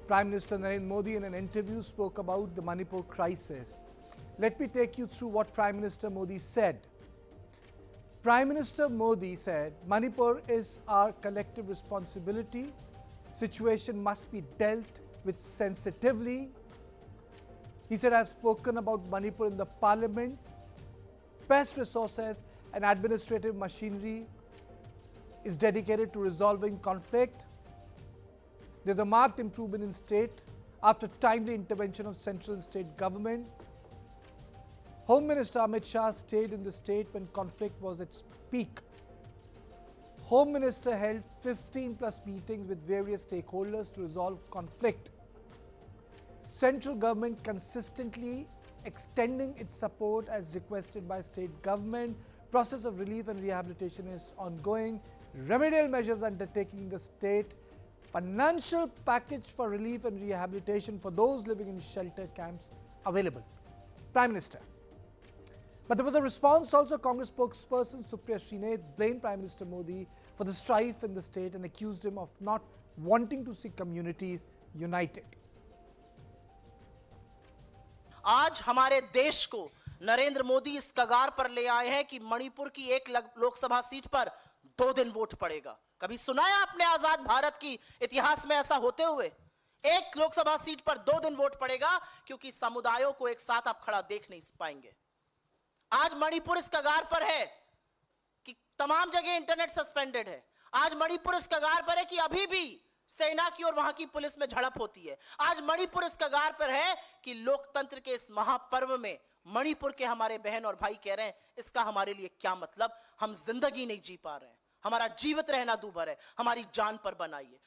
Prime Minister Narendra Modi in an interview spoke about the Manipur crisis. Let me take you through what Prime Minister Modi said. Prime Minister Modi said, Manipur is our collective responsibility. Situation must be dealt with sensitively. He said, I've spoken about Manipur in the parliament. Best resources and administrative machinery is dedicated to resolving conflict. There's a marked improvement in state after timely intervention of central and state government. Home Minister Amit Shah stayed in the state when conflict was at its peak. Home Minister held 15 plus meetings with various stakeholders to resolve conflict. Central government consistently extending its support as requested by state government. Process of relief and rehabilitation is ongoing. Remedial measures undertaking in the state. Financial package for relief and rehabilitation for those living in shelter camps available. Prime Minister. But there was a response also. Congress spokesperson Supriya Srinath blamed Prime Minister Modi for the strife in the state and accused him of not wanting to see communities united. आज हमारे देश को नरेंद्र मोदी इस कगार पर ले आए हैं कि मणिपुर की एक लोकसभा सीट पर 2 दिन वोट पड़ेगा। कभी सुना है आपने आजाद भारत की इतिहास में ऐसा होते हुए? एक लोकसभा सीट पर 2 दिन वोट पड़ेगा क्योंकि समुदायों को एक साथ आप खड़ा देख नहीं पाएंगे। आज मणिपुर इस कगार पर है कि तमाम जगह इंटरनेट सस्पेंडेड है। आज मणिपुर इस कगार पर है कि अभी भी सेना की और वहां की पुलिस में झड़प होती है। आज मणिपुर इस कगार पर है कि लोकतंत्र के इस महापर्व में मणिपुर के हमारे बहन और भाई कह रहे हैं इसका हमारे लिए क्या मतलब, हम जिंदगी नहीं जी पा रहे हैं, हमारा जीवित रहना दूभर है, हमारी जान पर बनाइए।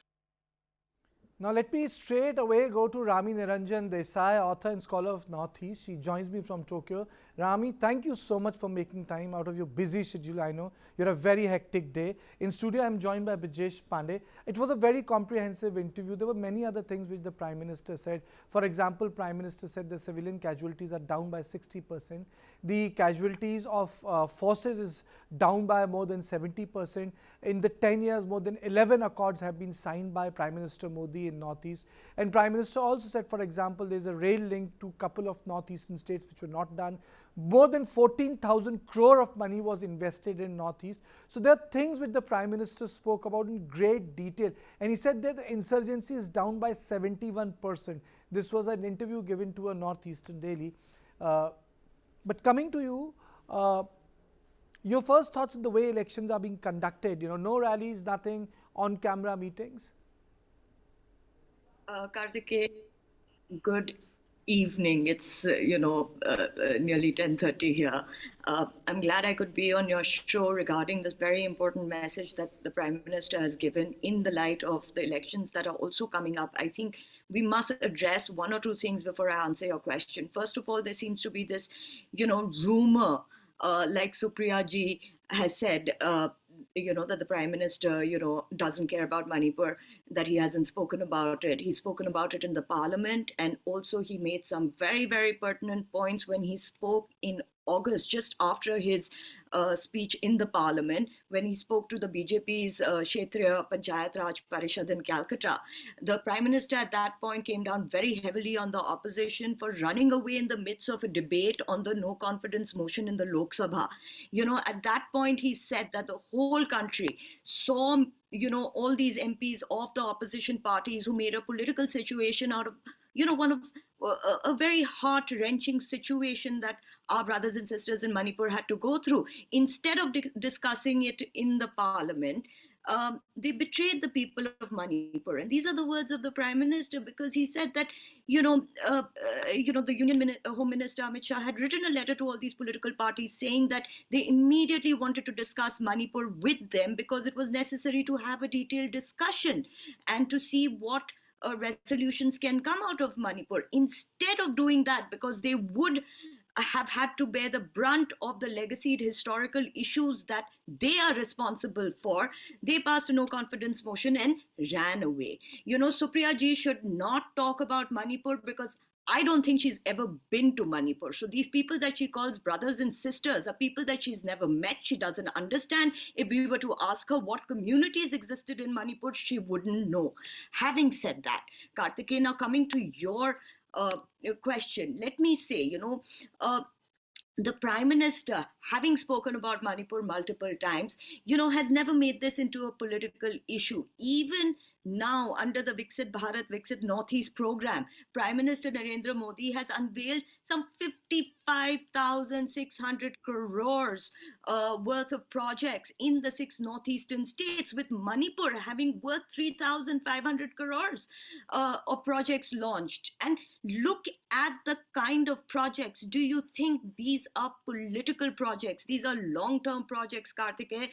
Now let me straight away go to Rami Niranjan Desai, author and scholar of Northeast. She joins me from Tokyo. Rami, thank you so much for making time out of your busy schedule. I know you're a very hectic day. In studio, I'm joined by Brijesh Pandey. It was a very comprehensive interview. There were many other things which the Prime Minister said. For example, Prime Minister said the civilian casualties are down by 60%. The casualties of forces is down by more than 70%. In the 10 years, more than 11 accords have been signed by Prime Minister Modi in Northeast. And Prime Minister also said, for example, there's a rail link to a couple of Northeastern states which were not done. More than 14,000 crore of money was invested in Northeast. So there are things which the Prime Minister spoke about in great detail. And he said that the insurgency is down by 71%. This was an interview given to a Northeastern daily. But coming to you, your first thoughts on the way elections are being conducted, no rallies, nothing, on-camera meetings? Karthikeyan, good evening. It's, nearly 10:30 here. I'm glad I could be on your show regarding this very important message that the Prime Minister has given in the light of the elections that are also coming up. I think we must address one or two things before I answer your question. First of all, there seems to be this, rumor, like Supriya ji has said, that the Prime Minister, doesn't care about Manipur, that he hasn't spoken about it. He's spoken about it in the parliament, and also he made some very, very pertinent points when he spoke in August, just after his speech in the parliament, when he spoke to the BJP's Kshetriya Panchayat Raj Parishad in Calcutta. The Prime Minister at that point came down very heavily on the opposition for running away in the midst of a debate on the no confidence motion in the Lok Sabha. At that point he said that the whole country saw all these MPs of the opposition parties who made a political situation out of, one of a very heart-wrenching situation that our brothers and sisters in Manipur had to go through. Instead of discussing it in the parliament, they betrayed the people of Manipur. And these are the words of the Prime Minister, because he said that, the Home Minister Amit Shah had written a letter to all these political parties saying that they immediately wanted to discuss Manipur with them because it was necessary to have a detailed discussion and to see what resolutions can come out of Manipur. Instead of doing that, because they would have had to bear the brunt of the legacied historical issues that they are responsible for, they passed a no confidence motion and ran away. Supriya ji should not talk about Manipur because I don't think she's ever been to Manipur. So these people that she calls brothers and sisters are people that she's never met. She doesn't understand. If we were to ask her what communities existed in Manipur, she wouldn't know. Having said that, Kartikeya, now coming to your question, let me say, the Prime Minister, having spoken about Manipur multiple times, has never made this into a political issue. Even now, under the Viksit Bharat, Viksit Northeast program, Prime Minister Narendra Modi has unveiled some 55,600 crores worth of projects in the 6 northeastern states, with Manipur having worth 3,500 crores of projects launched. And look at the kind of projects. Do you think these are political projects? These are long-term projects, Kartikeya.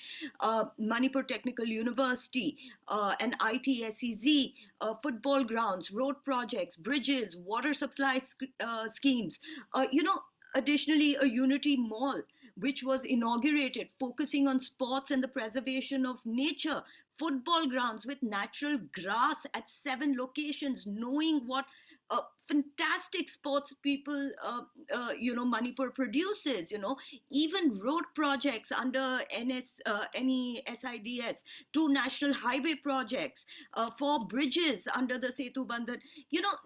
Manipur Technical University, an ITSEZ, football grounds, road projects, bridges, water supply schemes. Additionally, a Unity Mall, which was inaugurated, focusing on sports and the preservation of nature. Football grounds with natural grass at 7 locations, knowing what fantastic sports people, Manipur produces, even road projects under NESIDS, 2 national highway projects, 4 bridges under the Setu Bandhan.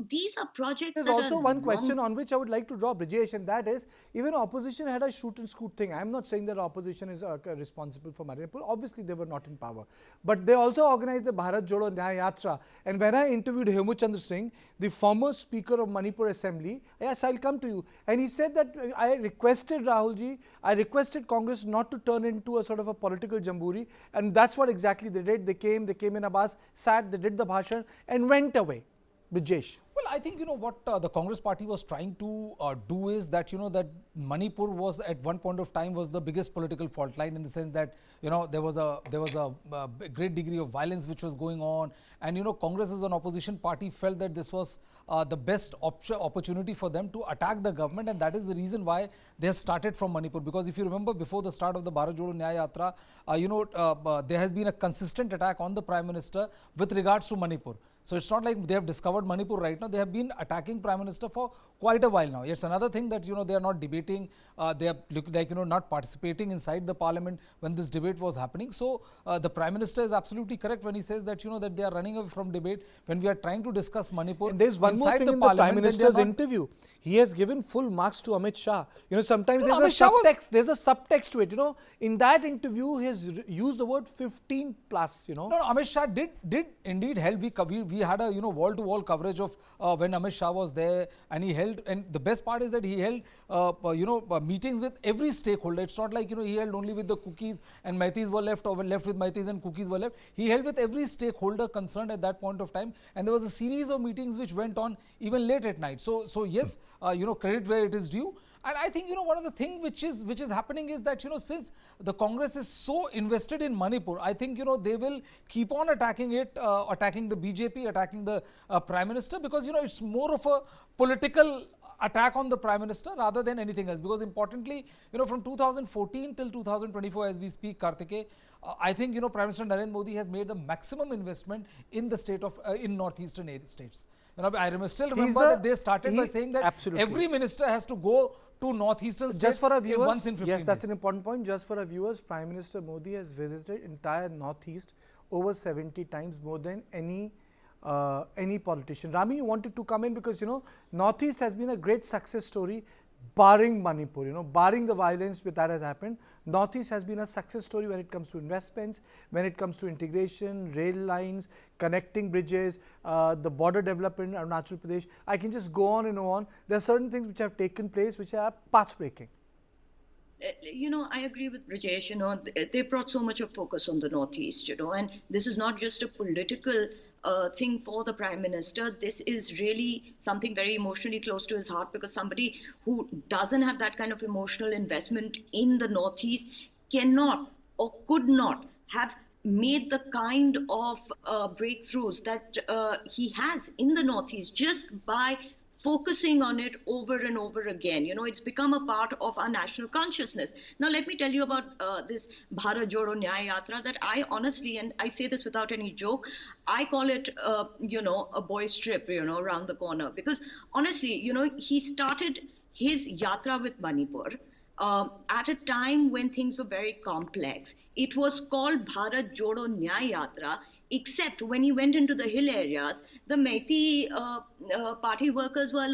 These are projects. There's that also are one question on which I would like to draw, Brijesh, and that is, even opposition had a shoot and scoot thing. I'm not saying that opposition is responsible for Manipur. Obviously, they were not in power. But they also organized the Bharat Jodo Nyaya Yatra. And when I interviewed Hemu Chandra Singh, the former Speaker of Manipur Assembly, yes, I'll come to you. And he said that I requested Rahulji, I requested Congress not to turn into a sort of a political jamboree. And that's what exactly they did. They came in a bus, sat, they did the bhashan and went away. Brijesh. Well, I think, what the Congress party was trying to do is that, that Manipur was at one point of time was the biggest political fault line, in the sense that, there was a great degree of violence which was going on. And, Congress as an opposition party felt that this was the best opportunity for them to attack the government. And that is the reason why they started from Manipur. Because if you remember, before the start of the Bharat Jodo Nyaya Yatra, there has been a consistent attack on the Prime Minister with regards to Manipur. So it's not like they have discovered Manipur right now. They have been attacking Prime Minister for quite a while now. It's another thing that, they are not debating. They are like, not participating inside the parliament when this debate was happening. So the Prime Minister is absolutely correct when he says that, that they are running away from debate when we are trying to discuss Manipur. And there's one more thing in the Prime Minister's interview. He has given full marks to Amit Shah. Sometimes there's a subtext. There's a subtext to it. In that interview, he has used the word 15 plus. No, Amit Shah did indeed help. We had a wall-to-wall coverage of when Amit Shah was there, and he held. And the best part is that he held meetings with every stakeholder. It's not like he held only with the KUKIs and Maithis were left, or left with Maithis and KUKIs were left. He held with every stakeholder concerned at that point of time, and there was a series of meetings which went on even late at night. So yes, credit where it is due. And I think, one of the things which is happening is that, since the Congress is so invested in Manipur, I think, they will keep on attacking it, attacking the BJP, attacking the Prime Minister, because, it's more of a political attack on the Prime Minister rather than anything else. Because importantly, from 2014 till 2024, as we speak, Kartikeya, I think, Prime Minister Narendra Modi has made the maximum investment in the state of, in northeastern states. I still remember that they started by saying that every minister has to go to northeastern states just for our viewers, once in 15 yes, that's days. an important point. Just for our viewers, Prime Minister Modi has visited entire northeast over 70 times, more than any politician. Rami, you wanted to come in because, northeast has been a great success story, barring Manipur, barring the violence that has happened. Northeast has been a success story when it comes to investments, when it comes to integration, rail lines, connecting bridges, the border development, Arunachal Pradesh. I can just go on and on. There are certain things which have taken place which are path-breaking. I agree with Brijesh. They brought so much of focus on the Northeast, and this is not just a political thing for the Prime Minister. This is really something very emotionally close to his heart, because somebody who doesn't have that kind of emotional investment in the Northeast cannot or could not have made the kind of breakthroughs that he has in the Northeast just by focusing on it over and over again. It's become a part of our national consciousness. Now, let me tell you about this Bharat Jodo Nyaya Yatra that I honestly, and I say this without any joke, I call it, a boy's trip, around the corner. Because honestly, he started his yatra with Manipur at a time when things were very complex. It was called Bharat Jodo Nyaya Yatra, except when he went into the hill areas, the Meitei party workers were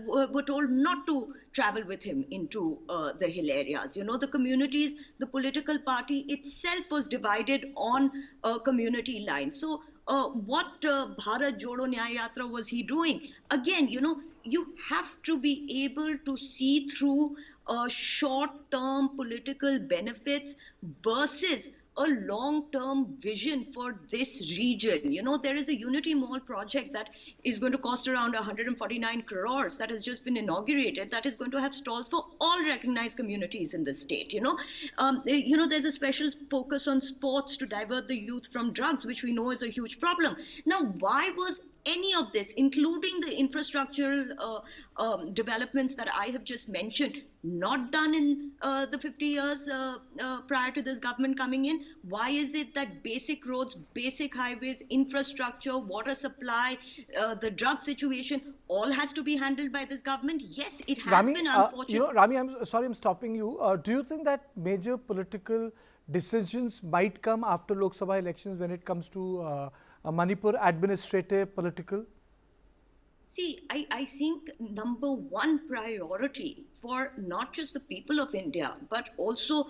were told not to travel with him into the hill areas. The communities, the political party itself was divided on community lines. So what Bharat Jodo Nyaya Yatra was he doing? Again, you have to be able to see through short-term political benefits versus a long-term vision for this region. There is a Unity Mall project that is going to cost around 149 crores that has just been inaugurated, that is going to have stalls for all recognized communities in the state. There's a special focus on sports to divert the youth from drugs, which we know is a huge problem. Now, why was any of this, including the infrastructural developments that I have just mentioned, not done in the 50 years prior to this government coming in? Why is it that basic roads, basic highways, infrastructure, water supply, the drug situation, all has to be handled by this government? Yes, it has been unfortunate. Rami, I'm sorry I'm stopping you. Do you think that major political decisions might come after Lok Sabha elections when it comes to Manipur administrative, political? See, I think number one priority for not just the people of India, but also,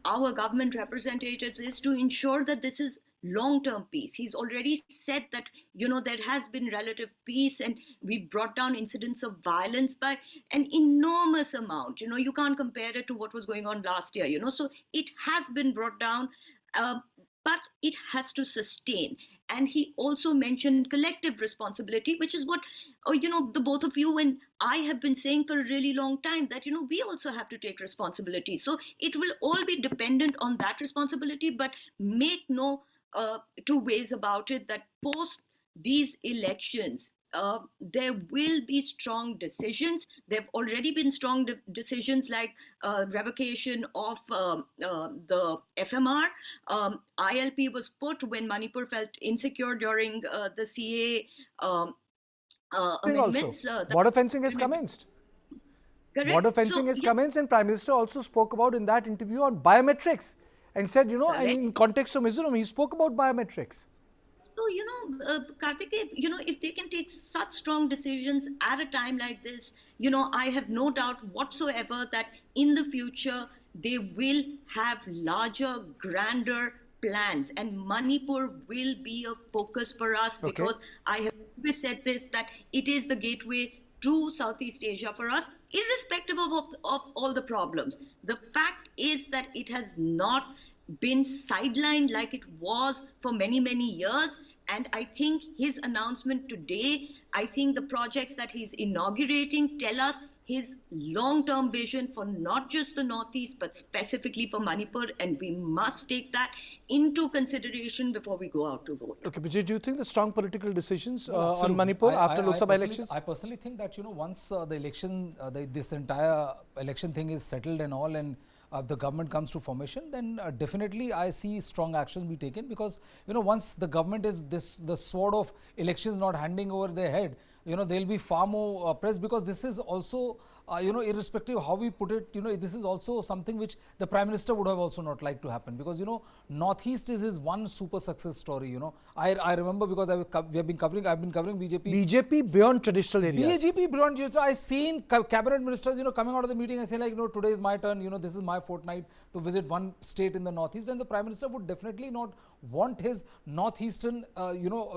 our government representatives is to ensure that this is long-term peace. He's already said that, there has been relative peace and we brought down incidents of violence by an enormous amount. You can't compare it to what was going on last year, so it has been brought down, but it has to sustain. And he also mentioned collective responsibility, which is what, the both of you and I have been saying for a really long time, that, we also have to take responsibility. So it will all be dependent on that responsibility, but make no two ways about it that post these elections, there will be strong decisions. There have already been strong decisions like revocation of the FMR. ILP was put when Manipur felt insecure during the CA amendments. Border fencing has commenced. Correct. Border fencing has commenced, and Prime Minister also spoke about in that interview on biometrics and said, and in context of Mizoram, he spoke about biometrics. So, Karthikeya, if they can take such strong decisions at a time like this, I have no doubt whatsoever that in the future, they will have larger, grander plans, and Manipur will be a focus for us because I have always said this, that it is the gateway to Southeast Asia for us, irrespective of all the problems. The fact is that it has not been sidelined like it was for many, many years. And I think his announcement today, I think the projects that he's inaugurating tell us his long-term vision for not just the Northeast, but specifically for Manipur. And we must take that into consideration before we go out to vote. Okay, Vijay, do you think the strong political decisions on Manipur after Lok Sabha elections? I personally think that, once the election, this entire election thing is settled and all, and the government comes to formation, then definitely I see strong actions be taken, because once the government is the sword of elections not handing over their head, they'll be far more pressed, because this is also irrespective of how we put it, this is also something which the Prime Minister would have also not liked to happen, because Northeast is his one super success story. I remember, because I've been covering BJP beyond traditional areas. BJP beyond, I've seen cabinet ministers coming out of the meeting and saying, like, today is my turn, this is my fortnight to visit one state in the Northeast, and the Prime Minister would definitely not want his Northeastern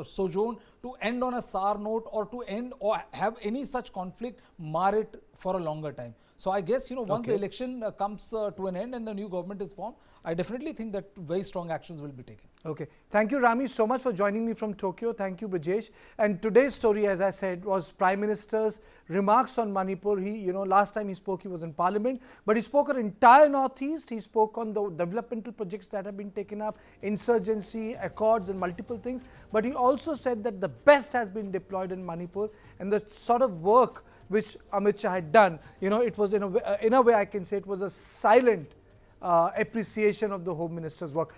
sojourn to end on a sour note, or to end or have any such conflict mar it for a longer time. So I guess, once the Okay. election comes to an end and the new government is formed, I definitely think that very strong actions will be taken. Okay. Thank you, Rami, so much for joining me from Tokyo. Thank you, Brijesh. And today's story, as I said, was Prime Minister's remarks on Manipur. He, last time he spoke, he was in Parliament, but he spoke on entire Northeast. He spoke on the developmental projects that have been taken up, insurgency, accords, and multiple things. But he also said that the best has been deployed in Manipur, and the sort of work which Amit Shah had done, it was in a way I can say it was a silent appreciation of the Home Minister's work.